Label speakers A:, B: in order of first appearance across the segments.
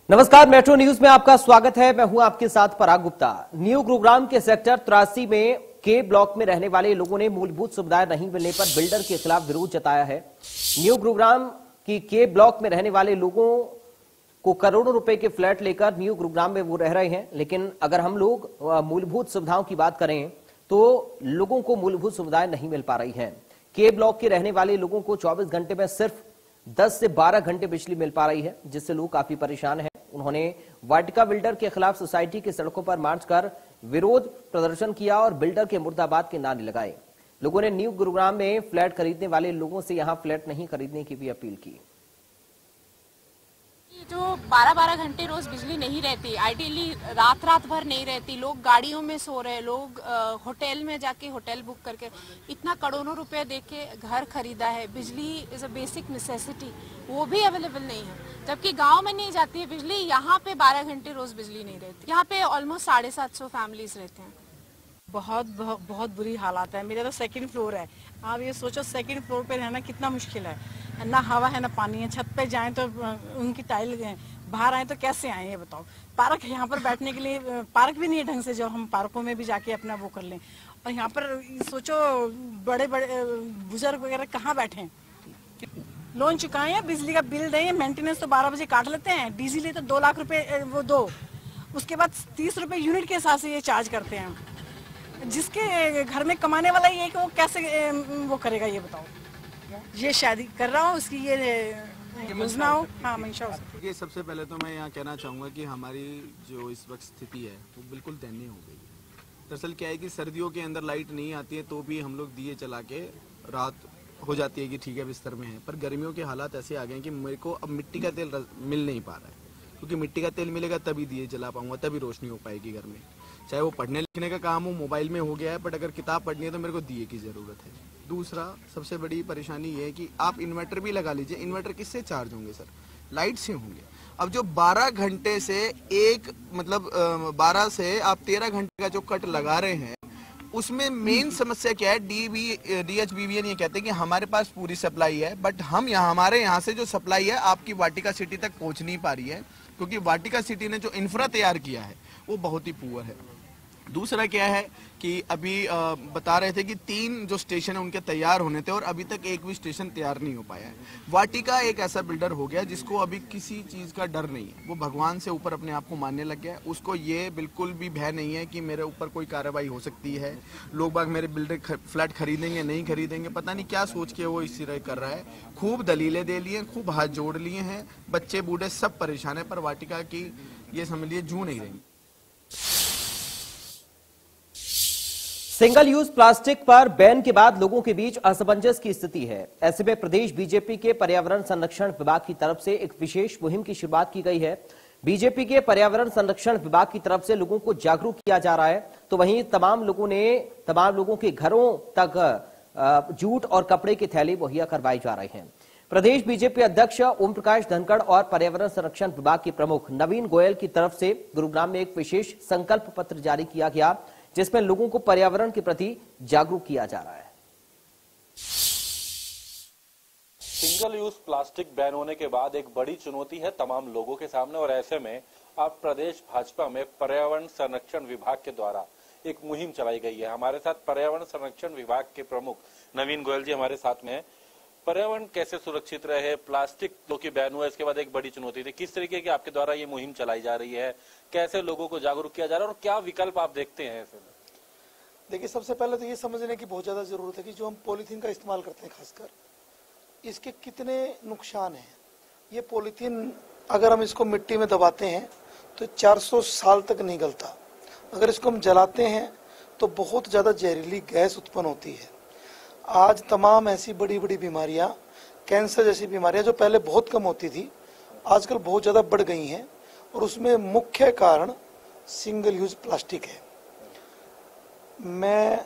A: नमस्कार, metro news में आपका स्वागत है। मैं हूं आपके साथ पराग गुप्ता। न्यू गुरुग्राम के सेक्टर 83 में के ब्लॉक में रहने वाले लोगों ने मूलभूत सुविधाएं नहीं मिलने पर बिल्डर के खिलाफ विरोध जताया है। न्यू गुरुग्राम की के ब्लॉक में रहने वाले लोगों को करोड़ों रुपए के फ्लैट लेकर न्यू गुरुग्राम में वो रह रहे हैं, लेकिन अगर हम लोग मूलभूत सुविधाओं की बात करें तो लोगों को मूलभूत सुविधाएं नहीं मिल पा रही हैं। के ब्लॉक के रहने वाले लोगों को 24 घंटे में सिर्फ 10 से 12 घंटे बिजली मिल पा रही है, जिससे लोग काफी परेशान हैं। उन्होंने वाटिका बिल्डर के खिलाफ सोसाइटी की सड़कों पर मार्च कर विरोध प्रदर्शन किया और बिल्डर के मुर्दाबाद के नारे लगाए। लोगों ने न्यू गुरुग्राम में फ्लैट खरीदने वाले लोगों से यहां फ्लैट नहीं खरीदने की भी अपील की।
B: जो 12-12 घंटे रोज बिजली नहीं रहती, आइडियली रात भर नहीं रहती, लोग गाड़ियों में सो रहे, लोग होटल में जाके होटल बुक करके इतना करोड़ों रुपए देके घर खरीदा है। बिजली इज अ बेसिक नेसेसिटी, वो भी अवेलेबल नहीं है, जबकि गांव में नहीं जाती है बिजली। यहाँ पे 12 घंटे रोज बिजली नहीं रहती। यहाँ पे ऑलमोस्ट 750 फैमिलीज रहते हैं।
C: बहुत बुरी हालात है। मेरा तो सेकंड फ्लोर है। आप ये सोचो सेकंड फ्लोर पे रहना कितना मुश्किल है। ना हवा है ना पानी है। छत पे जाएं तो उनकी टाइल बाहर आए तो कैसे आए ये बताओ। पार्क यहाँ पर बैठने के लिए पार्क भी नहीं है ढंग से, जो हम पार्कों में भी जाके अपना वो कर लें। और यहाँ पर सोचो बड़े बड़े बुजुर्ग वगैरह कहाँ बैठे हैं। लोन चुकाए हैं, बिजली का बिल दें, मेंटेनेंस तो 12 बजे काट लेते हैं, डीजल तो 2 लाख रुपए वो दो, उसके बाद 30 रुपए यूनिट के हिसाब से ये चार्ज करते हैं। जिसके घर में कमाने वाला ही है कि वो कैसे वो करेगा ये बताओ। ये शादी कर रहा हूँ उसकी ये योजना हो। हाँ मंशा हो।
D: ये सबसे पहले तो मैं यहाँ कहना चाहूँगा कि हमारी जो इस वक्त स्थिति है वो बिल्कुल दयनीय हो गई है। दरअसल क्या है कि सर्दियों के अंदर लाइट नहीं आती है तो भी हम लोग दिए चला के रात हो जाती है कि ठीक है बिस्तर में है, पर गर्मियों के हालात ऐसे आ गए हैं कि मेरे को अब मिट्टी का तेल मिल नहीं पा रहा है, क्योंकि मिट्टी का तेल मिलेगा तभी दिए जला पाऊंगा, तभी रोशनी हो पाएगी घर में। चाहे वो पढ़ने लिखने का काम हो, मोबाइल में हो गया है, बट अगर किताब पढ़नी है तो मेरे को दिए की ज़रूरत है। दूसरा सबसे बड़ी परेशानी ये है कि आप इन्वर्टर भी लगा लीजिए, इन्वर्टर किससे चार्ज होंगे सर? लाइट से होंगे। अब जो 12 घंटे से 12 से आप 13 घंटे का जो कट लगा रहे हैं, उसमें मेन समस्या क्या है? DHBBN ये कहते हैं कि हमारे पास पूरी सप्लाई है, बट हमारे यहाँ से जो सप्लाई है आपकी वाटिका सिटी तक पहुँच नहीं पा रही है, क्योंकि वाटिका सिटी ने जो इंफ्रा तैयार किया है वो बहुत ही पुअर है। दूसरा क्या है कि अभी बता रहे थे कि 3 जो स्टेशन है उनके तैयार होने थे और अभी तक एक भी स्टेशन तैयार नहीं हो पाया है। वाटिका एक ऐसा बिल्डर हो गया जिसको अभी किसी चीज़ का डर नहीं है, वो भगवान से ऊपर अपने आप को मानने लग गया है। उसको ये बिल्कुल भी भय नहीं है कि मेरे ऊपर कोई कार्रवाई हो सकती है, लोग बाग मेरे बिल्डर फ्लैट खरीदेंगे नहीं खरीदेंगे, पता नहीं क्या सोच के वो इस तरह कर रहा है। खूब दलीलें दे लिए, खूब हाथ जोड़ लिए हैं, बच्चे बूढ़े सब परेशान है, पर वाटिका की ये समझ लिए जू नहीं रही।
A: सिंगल यूज प्लास्टिक पर बैन के बाद लोगों के बीच असमंजस की स्थिति है। ऐसे में प्रदेश बीजेपी के पर्यावरण संरक्षण विभाग की तरफ से एक विशेष मुहिम की शुरुआत की गई है। बीजेपी के पर्यावरण संरक्षण विभाग की तरफ से लोगों को जागरूक किया जा रहा है, तो वहीं तमाम लोगों के घरों तक जूट और कपड़े के थैले मुहैया करवाए जा रहे हैं। प्रदेश बीजेपी अध्यक्ष ओम प्रकाश धनखड़ और पर्यावरण संरक्षण विभाग के प्रमुख नवीन गोयल की तरफ से गुरुग्राम में एक विशेष संकल्प पत्र जारी किया गया, जिसमें लोगों को पर्यावरण के प्रति जागरूक किया जा रहा है।
E: सिंगल यूज प्लास्टिक बैन होने के बाद एक बड़ी चुनौती है तमाम लोगों के सामने, और ऐसे में अब प्रदेश भाजपा में पर्यावरण संरक्षण विभाग के द्वारा एक मुहिम चलाई गई है। हमारे साथ पर्यावरण संरक्षण विभाग के प्रमुख नवीन गोयल जी हमारे साथ में हैं। पर्यावरण कैसे सुरक्षित रहे, प्लास्टिक जो कि बैन हुआ इसके बाद एक बड़ी चुनौती थी, किस तरीके की आपके द्वारा ये मुहिम चलाई जा रही है, कैसे लोगों को जागरूक किया जा रहा है और क्या विकल्प आप देखते हैं ऐसे में?
F: देखिए, सबसे पहले तो ये समझने की बहुत ज्यादा जरूरत है कि जो हम पॉलीथीन का इस्तेमाल करते हैं खासकर, इसके कितने नुकसान हैं। ये पॉलीथीन अगर हम इसको मिट्टी में दबाते हैं तो 400 साल तक नहीं गलता। अगर इसको हम जलाते हैं तो बहुत ज्यादा जहरीली गैस उत्पन्न होती है। आज तमाम ऐसी बड़ी बड़ी बीमारियां, कैंसर जैसी बीमारियां जो पहले बहुत कम होती थी, आजकल बहुत ज़्यादा बढ़ गई हैं, और उसमें मुख्य कारण सिंगल यूज प्लास्टिक है। मैं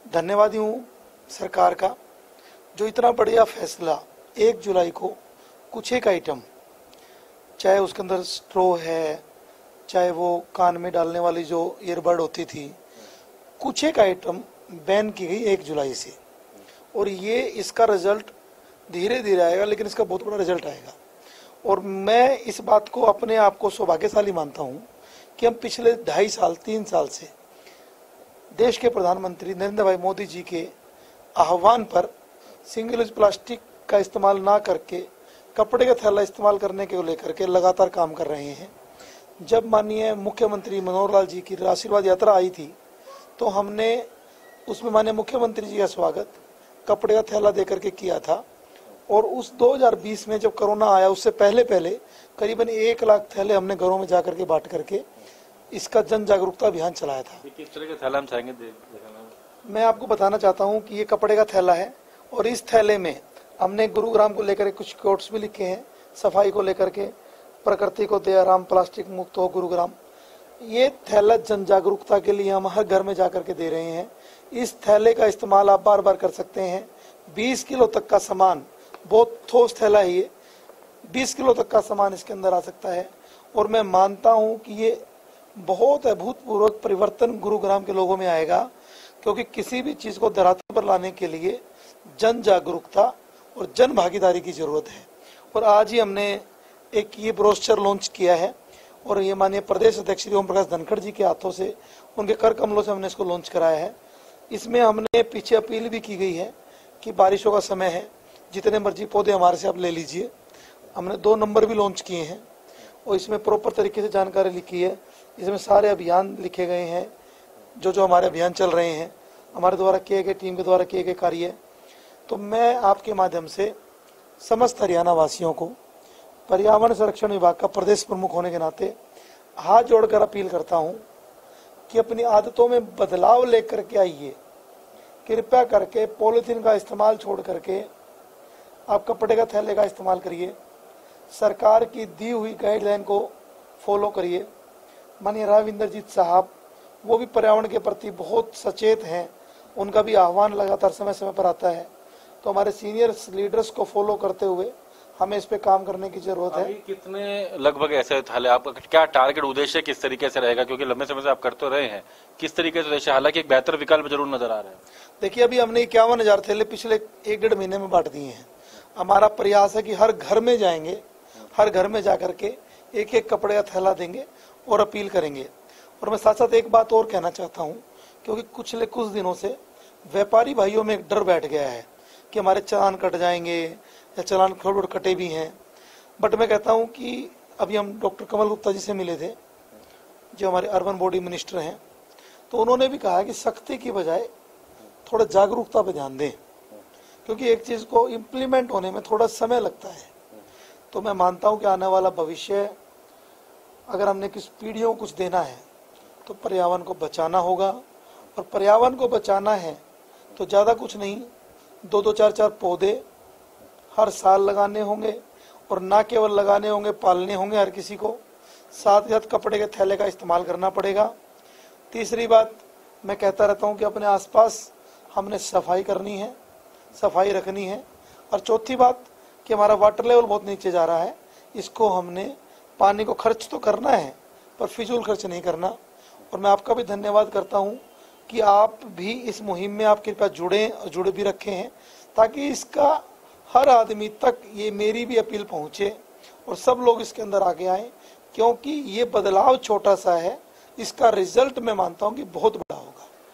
F: धन्यवादी हूँ सरकार का, जो इतना बढ़िया फैसला 1 जुलाई को कुछ एक आइटम, चाहे उसके अंदर स्ट्रॉ है, चाहे वो कान में डालने वाली जो ईयरबड होती थी, कुछ एक आइटम बैन की गई 1 जुलाई से। और ये इसका रिजल्ट धीरे धीरे आएगा, लेकिन इसका बहुत बड़ा रिजल्ट आएगा। और मैं इस बात को अपने आप को सौभाग्यशाली मानता हूं कि हम पिछले 2.5 साल 3 साल से देश के प्रधानमंत्री नरेंद्र भाई मोदी जी के आह्वान पर सिंगल यूज प्लास्टिक का इस्तेमाल ना करके कपड़े का थैला इस्तेमाल करने को लेकर के लगातार काम कर रहे हैं। जब माननीय मुख्यमंत्री मनोहर लाल जी की आशीर्वाद यात्रा आई थी तो हमने उसमें माननीय मुख्यमंत्री जी का स्वागत कपड़े का थैला देकर के किया था। और उस 2020 में जब कोरोना आया उससे पहले करीबन 1 लाख थैले हमने घरों में जाकर के बांट करके इसका जन जागरूकता अभियान चलाया था।
E: किस तरह का थैला हम चाहेंगे?
F: मैं आपको बताना चाहता हूं कि ये कपड़े का थैला है और इस थैले में हमने गुरुग्राम को लेकर कुछ कोट्स भी लिखे हैं, सफाई को लेकर के, प्रकृति को दे आराम, प्लास्टिक मुक्त हो गुरुग्राम। ये थैला जन जागरूकता के लिए हम हर घर में जाकर के दे रहे हैं। इस थैले का इस्तेमाल आप बार बार कर सकते हैं। 20 किलो तक का सामान, बहुत ठोस थैला है ये, 20 किलो तक का सामान इसके अंदर आ सकता है। और मैं मानता हूं कि ये बहुत अभूतपूर्व परिवर्तन गुरुग्राम के लोगों में आएगा, क्योंकि किसी भी चीज को धरातल पर लाने के लिए जन जागरूकता और जन भागीदारी की जरूरत है। और आज ही हमने एक ये ब्रोशर लॉन्च किया है और ये माननीय प्रदेश अध्यक्ष श्री ओम प्रकाश धनखड़ जी के हाथों से, उनके कर कमलों से हमने इसको लॉन्च कराया है। इसमें हमने पीछे अपील भी की गई है कि बारिशों का समय है, जितने मर्जी पौधे हमारे से आप ले लीजिए। हमने 2 नंबर भी लॉन्च किए हैं और इसमें प्रॉपर तरीके से जानकारी लिखी है। इसमें सारे अभियान लिखे गए हैं, जो हमारे अभियान चल रहे हैं, हमारे द्वारा किए गए, टीम के द्वारा किए गए कार्य। तो मैं आपके माध्यम से समस्त हरियाणा वासियों को पर्यावरण संरक्षण विभाग का प्रदेश प्रमुख होने के नाते हाथ जोड़कर अपील करता हूं कि अपनी आदतों में बदलाव लेकर के आइए। कृपया करके पॉलिथीन का इस्तेमाल छोड़ करके आप कपड़े का थैले का इस्तेमाल करिए। सरकार की दी हुई गाइडलाइन को फॉलो करिए। माननीय राव इंद्रजीत साहब, वो भी पर्यावरण के प्रति बहुत सचेत हैं, उनका भी आह्वान लगातार समय समय पर आता है। तो हमारे सीनियर लीडर्स को फॉलो करते हुए हमें इस पे काम करने की जरूरत है।
E: कितने लगभग ऐसे थैले, आपका क्या टारगेट उद्देश्य किस तरीके से रहेगा? क्योंकि लंबे समय से आप करते रहे हैं, किस तरीके से उद्देश्य? हालांकि एक बेहतर विकल्प जरूर नजर आ रहा है।
F: देखिए, अभी हमने 51,000 थैले पिछले 1-1.5 महीने में बांट दिए हैं। हमारा प्रयास है कि हर घर में जाएंगे, हर घर में जाकर के एक कपड़े का थैला देंगे और अपील करेंगे। और मैं साथ साथ एक बात और कहना चाहता हूं, क्योंकि कुछ दिनों से व्यापारी भाइयों में एक डर बैठ गया है कि हमारे चालान कट जाएंगे या चालान थोड़े कटे भी हैं। बट मैं कहता हूं कि अभी हम डॉक्टर कमल गुप्ता जी से मिले थे, जो हमारे अर्बन बॉडी मिनिस्टर हैं, तो उन्होंने भी कहा कि सख्ती की बजाय थोड़ा जागरूकता पे ध्यान दें, क्योंकि एक चीज को इम्प्लीमेंट होने में थोड़ा समय लगता है। तो मैं मानता हूं कि आने वाला भविष्य, अगर हमने किस पीढ़ियों को कुछ देना है तो पर्यावरण को बचाना होगा। और पर्यावरण को बचाना है तो ज्यादा कुछ नहीं, 2-2, 4-4 पौधे हर साल लगाने होंगे, और ना केवल लगाने होंगे, पालने होंगे हर किसी को। साथ ही साथ कपड़े के थैले का इस्तेमाल करना पड़ेगा। तीसरी बात मैं कहता रहता हूं कि अपने आसपास हमने सफाई करनी है, सफाई रखनी है। और चौथी बात कि हमारा वाटर लेवल बहुत नीचे जा रहा है, इसको हमने पानी को खर्च तो करना है पर फिजूल खर्च नहीं करना। और मैं आपका भी धन्यवाद करता हूं कि आप भी इस मुहिम में आप कृपया जुड़े भी रखे हैं, ताकि इसका हर आदमी तक ये मेरी भी अपील पहुंचे और सब लोग इसके अंदर आगे आए, क्योंकि ये बदलाव छोटा सा है, इसका रिजल्ट मैं मानता हूं कि बहुत बड़ा होगा।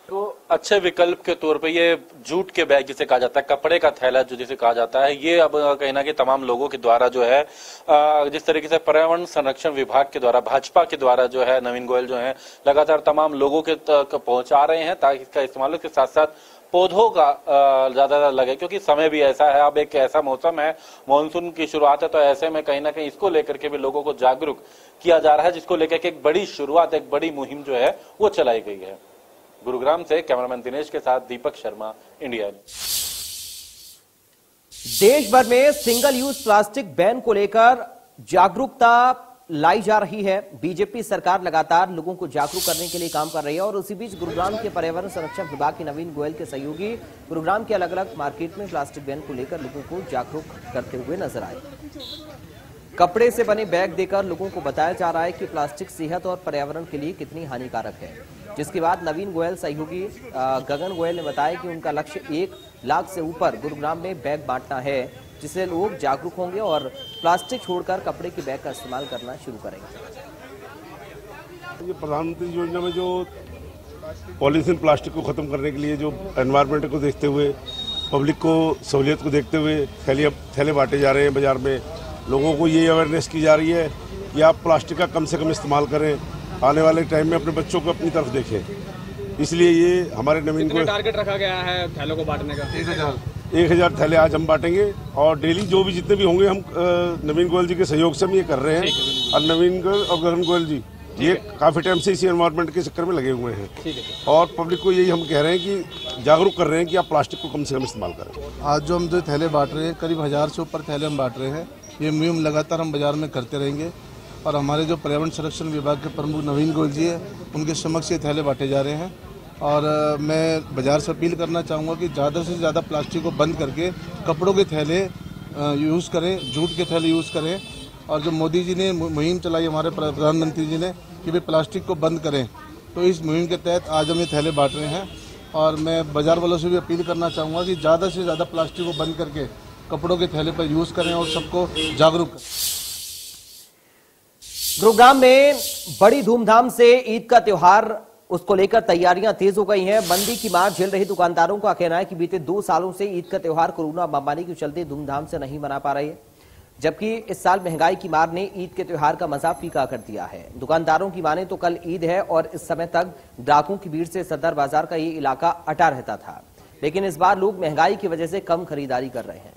E: तो अच्छे विकल्प के तौर पे ये जूट के बैग जिसे कहा जाता है, कपड़े का थैला जो जिसे कहा जाता है, ये अब कहीं ना कहीं तमाम लोगों के द्वारा जो है, जिस तरीके से पर्यावरण संरक्षण विभाग के द्वारा, भाजपा के द्वारा जो है, नवीन गोयल जो है लगातार तमाम लोगों के तक पहुंचा रहे हैं, ताकि इसका इस्तेमाल के साथ साथ पौधों का ज्यादा लगे, क्योंकि समय भी ऐसा है, अब एक ऐसा मौसम है, मानसून की शुरुआत है, तो ऐसे में कहीं ना कहीं इसको लेकर के भी लोगों को जागरूक किया जा रहा है, जिसको लेकर के एक बड़ी शुरुआत, एक बड़ी मुहिम जो है वो चलाई गई है। गुरुग्राम से कैमरामैन दिनेश के साथ दीपक शर्मा, इंडिया न्यूज।
A: देश भर में सिंगल यूज प्लास्टिक बैन को लेकर जागरूकता लाई जा रही है। बीजेपी सरकार लगातार लोगों को जागरूक करने के लिए काम कर रही है और उसी बीच गुरुग्राम के पर्यावरण संरक्षण विभाग के नवीन गोयल के सहयोगी गुरुग्राम के अलग अलग मार्केट में प्लास्टिक बैन को लेकर लोगों को जागरूक करते हुए नजर आए। कपड़े से बने बैग देकर लोगों को बताया जा रहा है कि प्लास्टिक सेहत और पर्यावरण के लिए कितनी हानिकारक है, जिसके बाद नवीन गोयल सहयोगी गगन गोयल ने बताया कि उनका लक्ष्य 1 लाख से ऊपर गुरुग्राम में बैग बांटना है। जिससे लोग जागरूक होंगे और प्लास्टिक छोड़कर कपड़े के बैग का इस्तेमाल करना शुरू करेंगे।
G: ये प्रधानमंत्री योजना में जो पॉलीथीन प्लास्टिक को खत्म करने के लिए जो एनवायरनमेंट को देखते हुए, पब्लिक को सहूलियत को देखते हुए थैले बांटे जा रहे हैं बाजार में। लोगों को ये अवेयरनेस की जा रही है कि आप प्लास्टिक का कम से कम इस्तेमाल करें, आने वाले टाइम में अपने बच्चों को अपनी तरफ देखें। इसलिए ये हमारे नवीन गोयल
H: टारगेट रखा गया है थैलों को बांटने का।
G: 1000 थैले आज हम बांटेंगे और डेली जो भी जितने भी होंगे हम नवीन गोयल जी के सहयोग से हम ये कर रहे हैं। और नवीन गोयल और गगन गोयल जी ये काफी टाइम से इसी एनवायरनमेंट के चक्कर में लगे हुए हैं और पब्लिक को यही हम कह रहे हैं कि जागरूक कर रहे हैं कि आप प्लास्टिक को कम से कम इस्तेमाल करें।
I: आज जो हम जो थैले बांट रहे हैं, करीब 1000 से ऊपर थैले हम बांट रहे हैं। ये मुहिम लगातार हम बाजार में करते रहेंगे और हमारे जो पर्यावरण संरक्षण विभाग के प्रमुख नवीन गोयल जी है, उनके समक्ष ये थैले बांटे जा रहे हैं। और मैं बाजार से अपील करना चाहूँगा कि ज़्यादा से ज़्यादा प्लास्टिक को बंद करके कपड़ों के थैले यूज़ करें, जूट के थैले यूज़ करें। और जो मोदी जी ने मुहिम चलाई, हमारे प्रधानमंत्री जी ने, कि वे प्लास्टिक को बंद करें, तो इस मुहिम के तहत आज हम ये थैले बांट रहे हैं। और मैं बाजार वालों से भी अपील करना चाहूँगा कि ज़्यादा से ज़्यादा प्लास्टिक को बंद करके कपड़ों के थैले पर यूज़ करें और सबको जागरूक करें।
A: गुरुग्राम में बड़ी धूमधाम से ईद का त्योहार, उसको लेकर तैयारियां तेज हो गई हैं। मंदी की मार झेल रही दुकानदारों का कहना है कि बीते 2 सालों से ईद का त्योहार कोरोना महामारी के चलते धूमधाम से नहीं मना पा रहे हैं, जबकि इस साल महंगाई की मार ने ईद के त्योहार का मजा फीका कर दिया है। दुकानदारों की माने तो कल ईद है और इस समय तक ग्राहकों की भीड़ से सदर बाजार का ये इलाका अटा रहता था, लेकिन इस बार लोग महंगाई की वजह से कम खरीदारी कर रहे हैं।